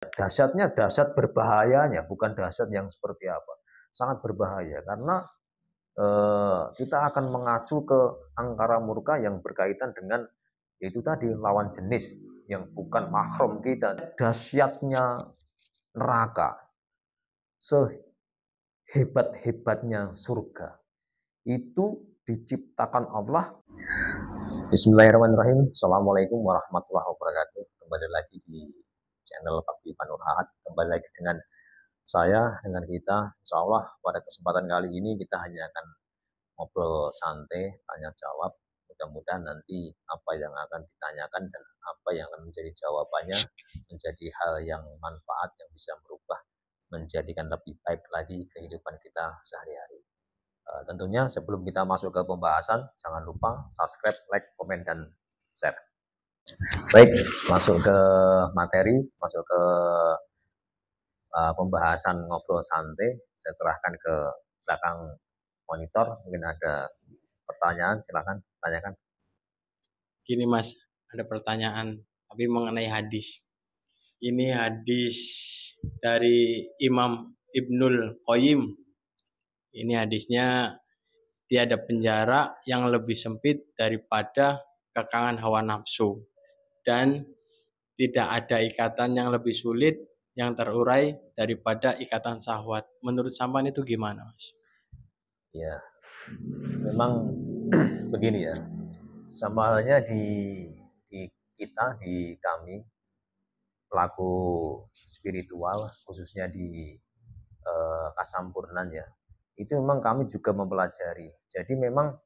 Dahsyatnya dahsyat berbahayanya, bukan dahsyat yang seperti apa. Sangat berbahaya karena kita akan mengacu ke angkara murka yang berkaitan dengan itu tadi lawan jenis yang bukan mahram kita. Dahsyatnya neraka, sehebat-hebatnya surga itu diciptakan Allah. Bismillahirrahmanirrahim. Assalamualaikum warahmatullahi wabarakatuh. Kembali lagi di channel Pakti Panurhat. Kembali lagi dengan saya, dengan kita. Insya Allah pada kesempatan kali ini kita hanya akan ngobrol santai, tanya jawab. Mudah-mudahan nanti apa yang akan ditanyakan dan apa yang akan menjadi jawabannya menjadi hal yang manfaat yang bisa merubah, menjadikan lebih baik lagi kehidupan kita sehari-hari. Tentunya sebelum kita masuk ke pembahasan, jangan lupa subscribe, like, komen, dan share. Baik, masuk ke materi, masuk ke pembahasan ngobrol santai. Saya serahkan ke belakang monitor, mungkin ada pertanyaan, silakan tanyakan. Gini Mas, ada pertanyaan, tapi mengenai hadis. Ini hadis dari Imam Ibnul Qayyim. Ini hadisnya, tiada penjara yang lebih sempit daripada kekangan hawa nafsu, dan tidak ada ikatan yang lebih sulit yang terurai daripada ikatan syahwat. Menurut sampean itu gimana, Mas? Ya, memang begini ya. Sama halnya di kita, di kami pelaku spiritual, khususnya di Kasampurnan ya. Itu memang kami juga mempelajari. Jadi memang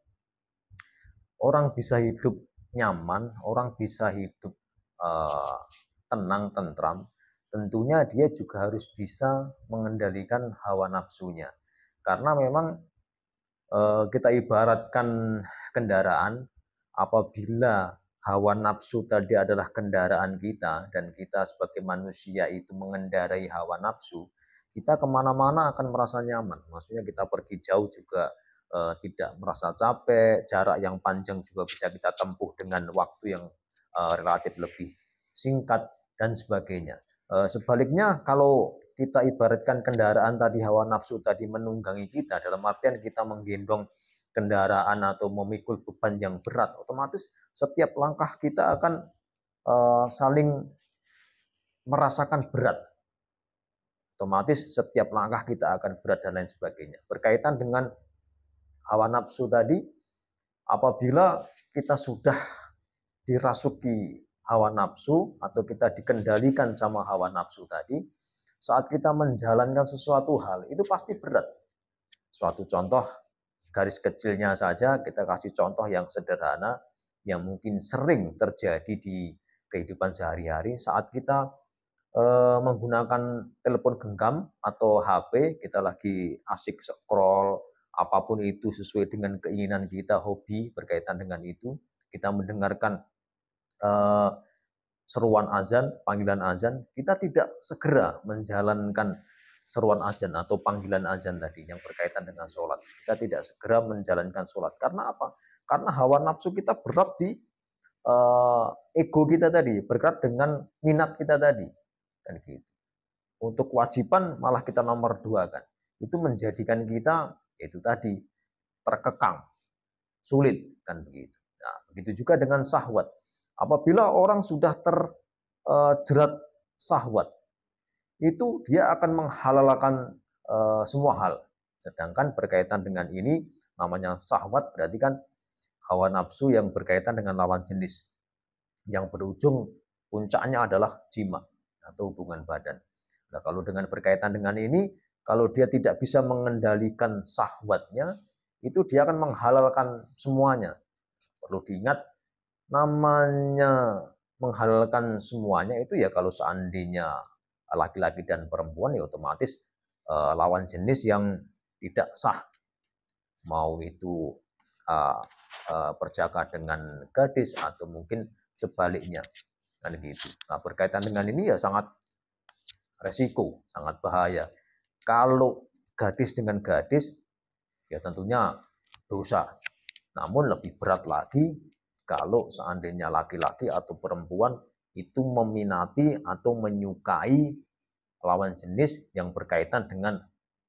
orang bisa hidup nyaman, orang bisa hidup uh, tenang, tentram, tentunya dia juga harus bisa mengendalikan hawa nafsunya. Karena memang kita ibaratkan kendaraan, apabila hawa nafsu tadi adalah kendaraan kita dan kita sebagai manusia itu mengendarai hawa nafsu, kita kemana-mana akan merasa nyaman. Maksudnya kita pergi jauh juga tidak merasa capek, jarak yang panjang juga bisa kita tempuh dengan waktu yang relatif lebih singkat dan sebagainya. Sebaliknya kalau kita ibaratkan kendaraan tadi, hawa nafsu tadi menunggangi kita, dalam artian kita menggendong kendaraan atau memikul beban yang berat, otomatis setiap langkah kita akan saling merasakan berat. Otomatis setiap langkah kita akan berat dan lain sebagainya. Berkaitan dengan hawa nafsu tadi, apabila kita sudah dirasuki hawa nafsu atau kita dikendalikan sama hawa nafsu tadi, saat kita menjalankan sesuatu hal itu pasti berat. Suatu contoh garis kecilnya saja, kita kasih contoh yang sederhana yang mungkin sering terjadi di kehidupan sehari-hari. Saat kita menggunakan telepon genggam atau HP, kita lagi asik scroll, apapun itu sesuai dengan keinginan kita, hobi berkaitan dengan itu, kita mendengarkan seruan azan, panggilan azan, kita tidak segera menjalankan seruan azan atau panggilan azan tadi yang berkaitan dengan sholat. Kita tidak segera menjalankan sholat. Karena apa? Karena hawa nafsu kita berat di ego kita tadi, bergerak dengan minat kita tadi. Dan gitu. Untuk kewajiban malah kita nomor dua kan. Itu menjadikan kita itu tadi terkekang, sulit kan begitu. Nah, begitu juga dengan syahwat. Apabila orang sudah terjerat syahwat, itu dia akan menghalalkan semua hal. Sedangkan berkaitan dengan ini namanya syahwat, berarti kan hawa nafsu yang berkaitan dengan lawan jenis, yang berujung puncaknya adalah jima atau hubungan badan. Nah, kalau dengan berkaitan dengan ini, kalau dia tidak bisa mengendalikan syahwatnya, itu dia akan menghalalkan semuanya. Perlu diingat, namanya menghalalkan semuanya itu ya kalau seandainya laki-laki dan perempuan, ya otomatis lawan jenis yang tidak sah, mau itu berjaga dengan gadis atau mungkin sebaliknya kan gitu. Nah, berkaitan dengan ini ya sangat resiko, sangat bahaya. Kalau gadis dengan gadis ya tentunya dosa. Namun lebih berat lagi kalau seandainya laki-laki atau perempuan itu meminati atau menyukai lawan jenis yang berkaitan dengan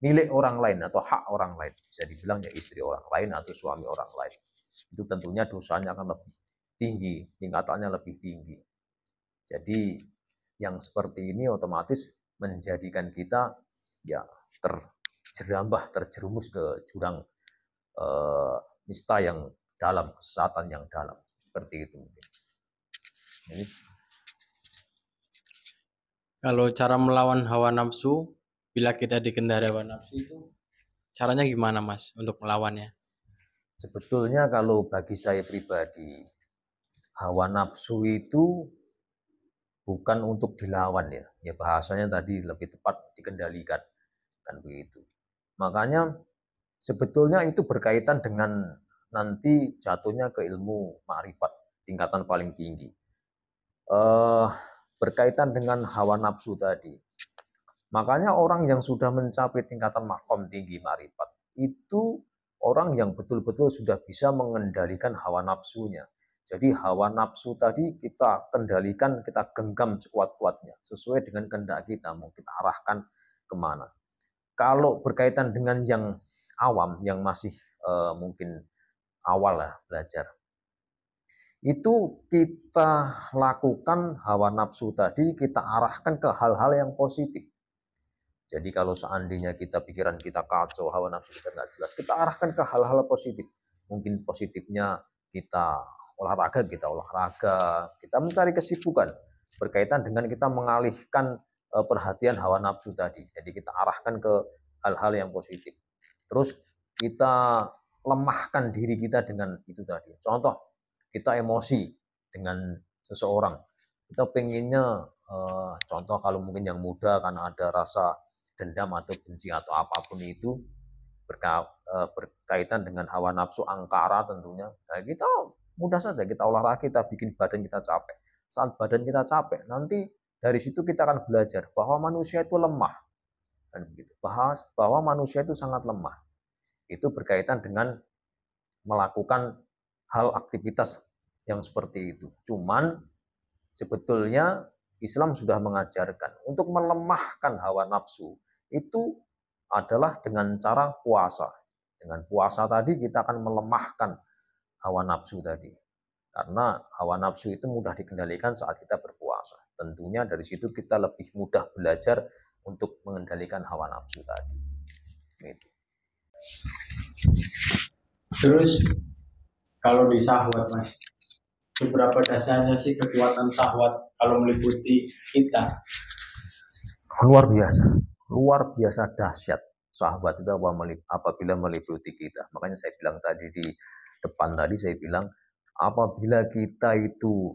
milik orang lain atau hak orang lain. Bisa dibilang ya istri orang lain atau suami orang lain. Itu tentunya dosanya akan lebih tinggi, tingkatannya lebih tinggi. Jadi yang seperti ini otomatis menjadikan kita ya terjerumus ke jurang nista yang dalam, kesesatan yang dalam. Seperti itu mungkin. Ini. Kalau cara melawan hawa nafsu, bila kita dikendari hawa nafsu itu, caranya gimana Mas untuk melawannya? Sebetulnya kalau bagi saya pribadi, hawa nafsu itu bukan untuk dilawan ya. Ya bahasanya tadi lebih tepat dikendalikan. Kan begitu. Makanya sebetulnya itu berkaitan dengan nanti jatuhnya ke ilmu ma'rifat tingkatan paling tinggi. Berkaitan dengan hawa nafsu tadi. Makanya orang yang sudah mencapai tingkatan makom tinggi ma'rifat itu orang yang betul-betul sudah bisa mengendalikan hawa nafsunya. Jadi hawa nafsu tadi kita kendalikan, kita genggam sekuat-kuatnya sesuai dengan kehendak kita, mau kita arahkan kemana. Kalau berkaitan dengan yang awam, yang masih mungkin awal lah belajar, itu kita lakukan hawa nafsu tadi, kita arahkan ke hal-hal yang positif. Jadi kalau seandainya pikiran kita kacau, hawa nafsu kita nggak jelas, kita arahkan ke hal-hal positif. Mungkin positifnya kita olahraga, kita mencari kesibukan berkaitan dengan kita mengalihkan perhatian hawa nafsu tadi. Jadi kita arahkan ke hal-hal yang positif. Terus kita lemahkan diri kita dengan itu tadi. Contoh, kita emosi dengan seseorang. Kita pengennya, contoh kalau mungkin yang muda karena ada rasa dendam atau benci atau apapun itu berkaitan dengan hawa nafsu angkara tentunya. Nah, kita mudah saja kita olahraga, kita bikin badan kita capek. Saat badan kita capek, nanti dari situ kita akan belajar bahwa manusia itu lemah. Dan begitu. Bahwa manusia itu sangat lemah. Itu berkaitan dengan melakukan hal aktivitas yang seperti itu. Cuman sebetulnya Islam sudah mengajarkan untuk melemahkan hawa nafsu itu adalah dengan cara puasa. Dengan puasa tadi kita akan melemahkan hawa nafsu tadi. Karena hawa nafsu itu mudah dikendalikan saat kita berpuasa. Tentunya dari situ kita lebih mudah belajar untuk mengendalikan hawa nafsu tadi. Gitu. Terus kalau di syahwat Mas, seberapa dasarnya sih kekuatan syahwat kalau meliputi kita? Luar biasa dahsyat syahwat itu apabila meliputi kita. Makanya saya bilang tadi di depan tadi, saya bilang apabila kita itu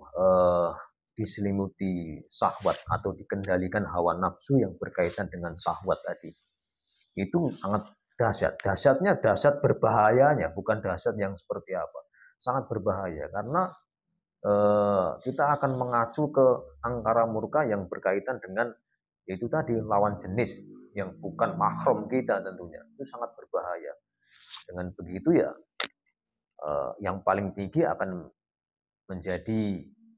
diselimuti syahwat atau dikendalikan hawa nafsu yang berkaitan dengan syahwat tadi, itu sangat dahsyat. Dahsyatnya dahsyat berbahayanya, bukan dahsyat yang seperti apa. Sangat berbahaya karena kita akan mengacu ke angkara murka yang berkaitan dengan yaitu tadi lawan jenis yang bukan mahram kita tentunya. Itu sangat berbahaya. Dengan begitu ya yang paling tinggi akan menjadi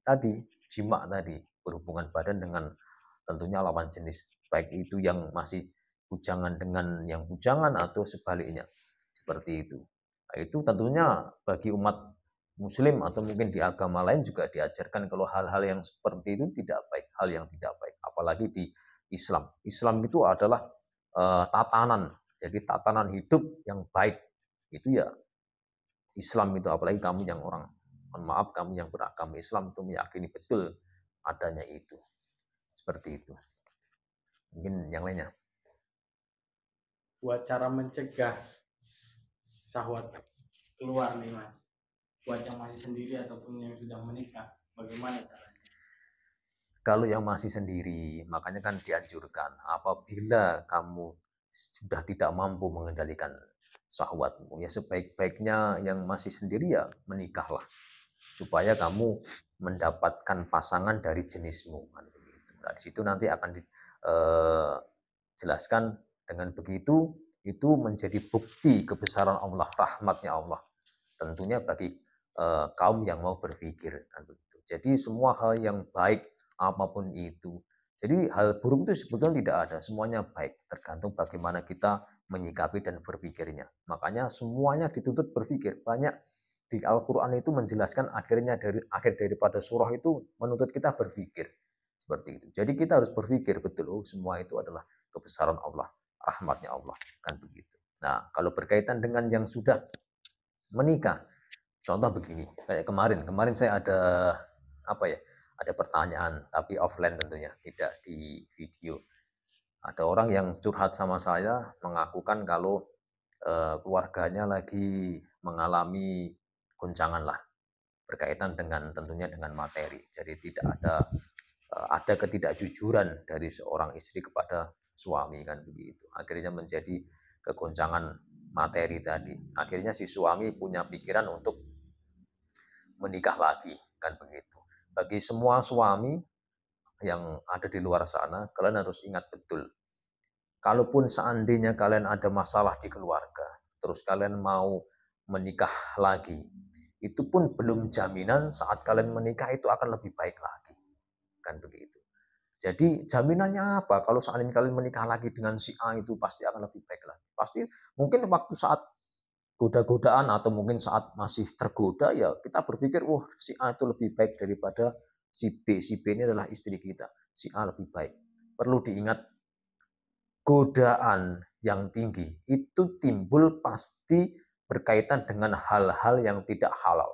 tadi jima tadi, berhubungan badan dengan tentunya lawan jenis, baik itu yang masih bujangan dengan yang bujangan atau sebaliknya, seperti itu. Nah, itu tentunya bagi umat muslim atau mungkin di agama lain juga diajarkan kalau hal-hal yang seperti itu tidak baik, hal yang tidak baik, apalagi di Islam. Islam itu adalah tatanan, jadi tatanan hidup yang baik. Itu ya Islam itu, apalagi kamu yang orang, mohon maaf, kamu yang beragama Islam itu meyakini betul adanya itu. Seperti itu. Mungkin yang lainnya. Buat cara mencegah syahwat keluar nih Mas, buat yang masih sendiri ataupun yang sudah menikah, bagaimana caranya? Kalau yang masih sendiri, makanya kan dianjurkan apabila kamu sudah tidak mampu mengendalikan syahwatmu, ya sebaik-baiknya yang masih sendiri ya menikahlah, supaya kamu mendapatkan pasangan dari jenismu. Nah, di situ nanti akan dijelaskan dengan begitu, itu menjadi bukti kebesaran Allah, rahmatnya Allah. Tentunya bagi kaum yang mau berpikir. Jadi semua hal yang baik, apapun itu. Jadi hal buruk itu sebetulnya tidak ada, semuanya baik, tergantung bagaimana kita menyikapi dan berpikirnya. Makanya semuanya dituntut berpikir. Banyak di Al-Quran itu menjelaskan akhir daripada surah itu menuntut kita berpikir seperti itu. Jadi kita harus berpikir betul, semua itu adalah kebesaran Allah, rahmatnya Allah, kan begitu. Nah, kalau berkaitan dengan yang sudah menikah, contoh begini, kayak kemarin saya ada apa ya, ada pertanyaan tapi offline tentunya, tidak di video. Ada orang yang curhat sama saya mengakukan kalau keluarganya lagi mengalami goncangan lah berkaitan dengan tentunya dengan materi. Jadi tidak ada ketidakjujuran dari seorang istri kepada suami kan begitu. Akhirnya menjadi kegoncangan materi tadi. Akhirnya si suami punya pikiran untuk menikah lagi kan begitu. Bagi semua suami yang ada di luar sana, kalian harus ingat betul. Kalaupun seandainya kalian ada masalah di keluarga, terus kalian mau menikah lagi, itu pun belum jaminan saat kalian menikah itu akan lebih baik lagi. Kan begitu. Jadi jaminannya apa? Kalau seandainya kalian menikah lagi dengan si A itu pasti akan lebih baik lagi. Pasti mungkin waktu saat goda-godaan atau mungkin saat masih tergoda ya kita berpikir, wah si A itu lebih baik daripada si B. Si B ini adalah istri kita. Si A lebih baik. Perlu diingat godaan yang tinggi itu timbul pasti berkaitan dengan hal-hal yang tidak halal.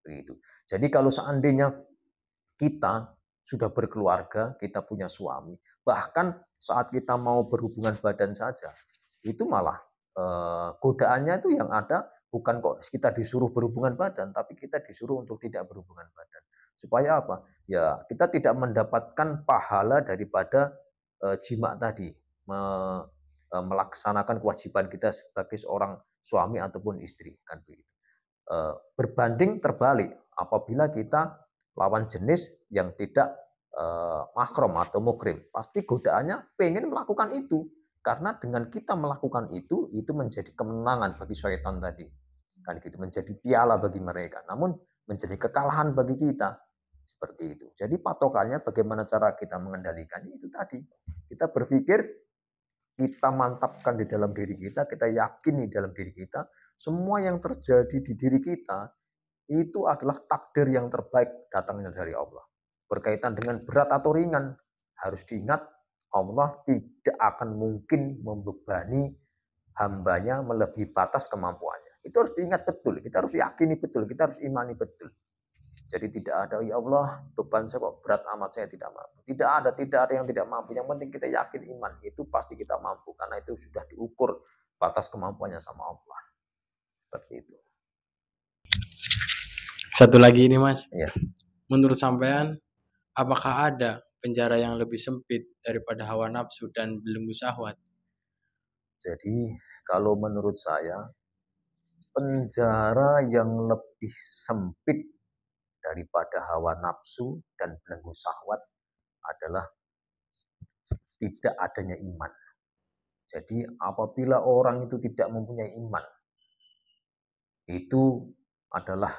Begitu. Jadi kalau seandainya kita sudah berkeluarga, kita punya suami, bahkan saat kita mau berhubungan badan saja, itu malah godaannya itu yang ada bukan kok kita disuruh berhubungan badan, tapi kita disuruh untuk tidak berhubungan badan. Supaya apa? Ya kita tidak mendapatkan pahala daripada jima tadi, melaksanakan kewajiban kita sebagai seorang suami ataupun istri kan begitu. Berbanding terbalik apabila kita lawan jenis yang tidak mahram atau mukrim, pasti godaannya pengen melakukan itu. Karena dengan kita melakukan itu menjadi kemenangan bagi syaitan tadi. Kan gitu, menjadi piala bagi mereka. Namun menjadi kekalahan bagi kita. Seperti itu. Jadi patokannya bagaimana cara kita mengendalikannya itu tadi. Kita berpikir, kita mantapkan di dalam diri kita yakin di dalam diri kita, semua yang terjadi di diri kita itu adalah takdir yang terbaik datangnya dari Allah. Berkaitan dengan berat atau ringan, harus diingat Allah tidak akan mungkin membebani hambanya melebihi batas kemampuannya. Itu harus diingat betul, kita harus yakini betul, kita harus imani betul. Jadi tidak ada, ya Allah, beban saya kok berat amat, saya tidak mampu. Tidak ada yang tidak mampu. Yang penting kita yakin iman, itu pasti kita mampu. Karena itu sudah diukur batas kemampuannya sama Allah. Seperti itu. Satu lagi ini Mas, Ya. menurut sampean apakah ada penjara yang lebih sempit daripada hawa nafsu dan belenggu syahwat? Jadi kalau menurut saya, penjara yang lebih sempit daripada hawa nafsu dan belenggu syahwat adalah tidak adanya iman. Jadi apabila orang itu tidak mempunyai iman, itu adalah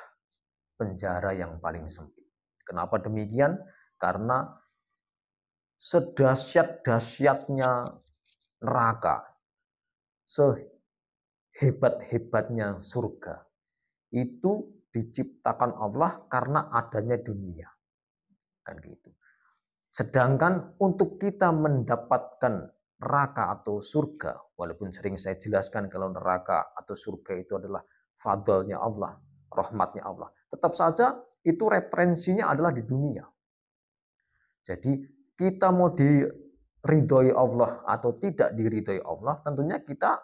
penjara yang paling sempit. Kenapa demikian? Karena sedahsyat-dahsyatnya neraka, sehebat-hebatnya surga, itu diciptakan Allah karena adanya dunia. Kan gitu. Sedangkan untuk kita mendapatkan neraka atau surga, walaupun sering saya jelaskan kalau neraka atau surga itu adalah fadlnya Allah, rahmatnya Allah, tetap saja itu referensinya adalah di dunia. Jadi kita mau diridhoi Allah atau tidak diridhoi Allah, tentunya kita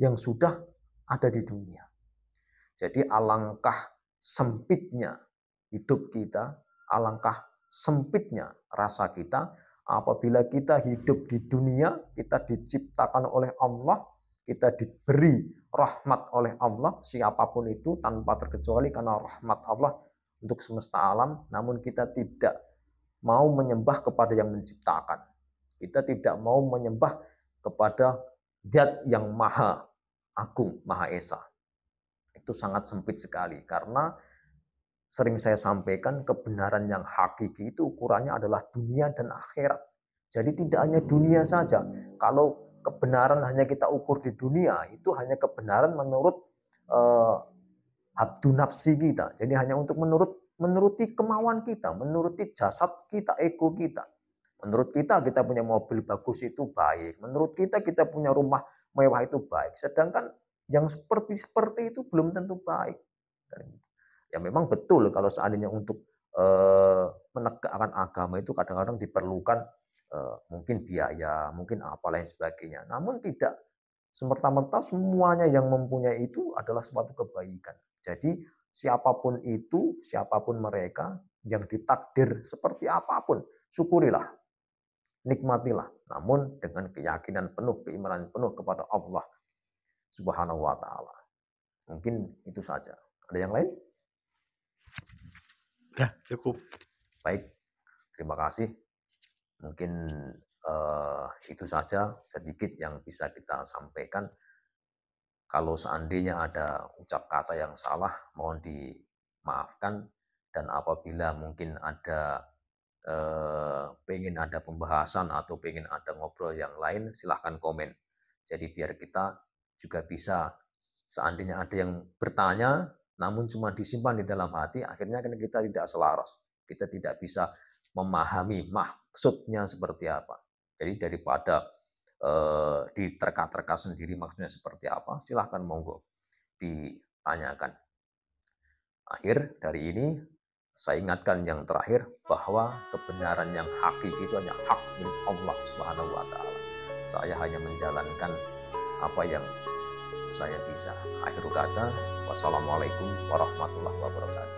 yang sudah ada di dunia. Jadi alangkah sempitnya hidup kita, alangkah sempitnya rasa kita apabila kita hidup di dunia, kita diciptakan oleh Allah, kita diberi rahmat oleh Allah, siapapun itu tanpa terkecuali karena rahmat Allah untuk semesta alam, namun kita tidak mau menyembah kepada yang menciptakan. Kita tidak mau menyembah kepada Zat yang Maha Agung, Maha Esa. Itu sangat sempit sekali karena sering saya sampaikan, kebenaran yang hakiki itu ukurannya adalah dunia dan akhirat. Jadi tidak hanya dunia saja. Kalau kebenaran hanya kita ukur di dunia, itu hanya kebenaran menurut habdu nafsi kita. Jadi hanya untuk menuruti kemauan kita, menuruti jasad kita, ego kita. Menurut kita punya mobil bagus itu baik. Menurut kita punya rumah mewah itu baik. Sedangkan yang seperti itu belum tentu baik. Ya memang betul kalau seandainya untuk menegakkan agama itu kadang-kadang diperlukan mungkin biaya, mungkin apa lain sebagainya. Namun tidak semerta-merta semuanya yang mempunyai itu adalah suatu kebaikan. Jadi siapapun itu, siapapun mereka yang ditakdir seperti apapun, syukurilah, nikmatilah. Namun dengan keyakinan penuh, keimanan penuh kepada Allah Subhanahu wa taala. Mungkin itu saja. Ada yang lain? Ya, cukup. Baik. Terima kasih. Mungkin itu saja sedikit yang bisa kita sampaikan. Kalau seandainya ada ucap kata yang salah, mohon dimaafkan. Dan apabila mungkin ada pengen ada pembahasan atau pengen ada ngobrol yang lain, silahkan komen. Jadi biar kita juga bisa, seandainya ada yang bertanya, namun cuma disimpan di dalam hati, akhirnya kan kita tidak selaras. Kita tidak bisa memahami maksudnya seperti apa. Jadi daripada diterka-terka sendiri maksudnya seperti apa, silahkan monggo ditanyakan. Akhir dari ini, saya ingatkan yang terakhir bahwa kebenaran yang hakiki itu hanya hak milik Allah Subhanahu wa taala. Saya hanya menjalankan apa yang saya bisa. Akhir kata, wassalamualaikum warahmatullahi wabarakatuh.